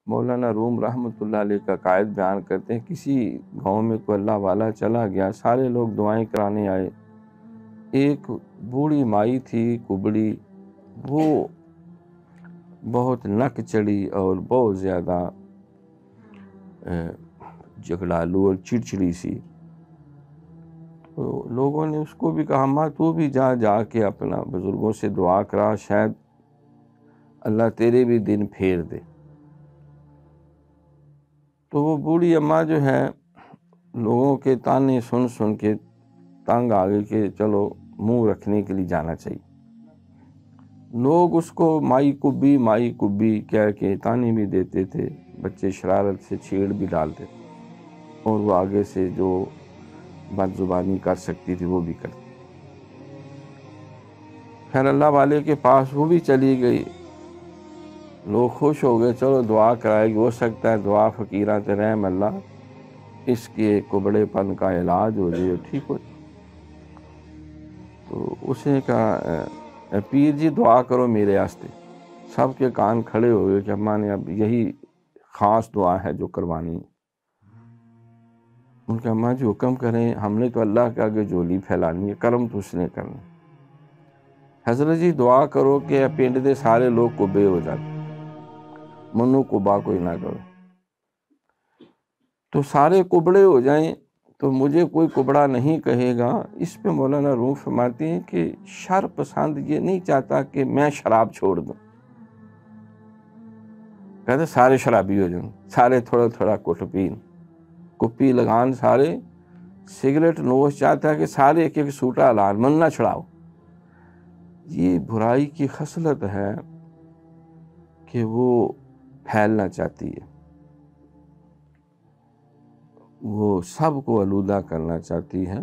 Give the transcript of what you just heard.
مولانا روم رحمۃ اللہ علیہ کا قائد بیان کرتے ہیں، کسی گاؤں میں کوئی اللہ والا چلا گیا، سارے لوگ دعائیں کرانے آئے، ایک بوڑھی مائی تھی کبڑی، وہ بہت نک چڑی اور بہت زیادہ جھگڑالو اور چڑچڑی سی. تو لوگوں نے اس کو بھی کہا ماں تو بھی جا کے اپنا بزرگوں سے دعا کرا، شاید اللہ تیرے بھی دن پھیر دے. تو وہ بوڑھی اماں جو ہے لوگوں کے تانے سن سن کے تنگ آ گئی کہ چلو منہ رکھنے کے لیے جانا چاہیے. لوگ اس کو مائی کبی کہہ کے تانے بھی دیتے تھے، بچے شرارت سے چھیڑ بھی ڈالتے تھے، اور وہ آگے سے جو بد زبانی کر سکتی تھی وہ بھی کرتی. خیر اللہ والے کے پاس وہ بھی چلی گئی، لوگ خوش ہو گئے، چلو دعا کرائے گی، ہو سکتا ہے دعا فقیرات رحم اللہ اس کے کبڑے پن کا علاج ہو جائے، ٹھیک ہو جائے. تو اس نے کہا پیر جی دعا کرو میرے واسطے. سب کے کان کھڑے ہو گئے کہ اماں نے اب یہی خاص دعا ہے جو کروانی ہے. ان کے اماں جی حکم کریں، ہم نے تو اللہ کے آگے جولی پھیلانی ہے، کرم تو اس نے کرنا. حضرت جی دعا کرو کہ پنڈ دے سارے لوگ کبے ہو جاتے، منو کبا کوئی نہ کرو، تو سارے کبڑے ہو جائیں تو مجھے کوئی کبڑا نہیں کہے گا. اس پہ مولانا روم فرماتے ہیں کہ شر پسند یہ نہیں چاہتا کہ میں شراب چھوڑ دوں، کہتے سارے شرابی ہو جائیں، سارے تھوڑا تھوڑا کٹ پین کپی لگان، سارے سگریٹ نوش، چاہتا ہے کہ سارے ایک ایک سوٹا لان، من نہ چھڑاؤ. یہ برائی کی خصلت ہے کہ وہ پھیلنا چاہتی ہے، وہ سب کو آلودہ کرنا چاہتی ہے.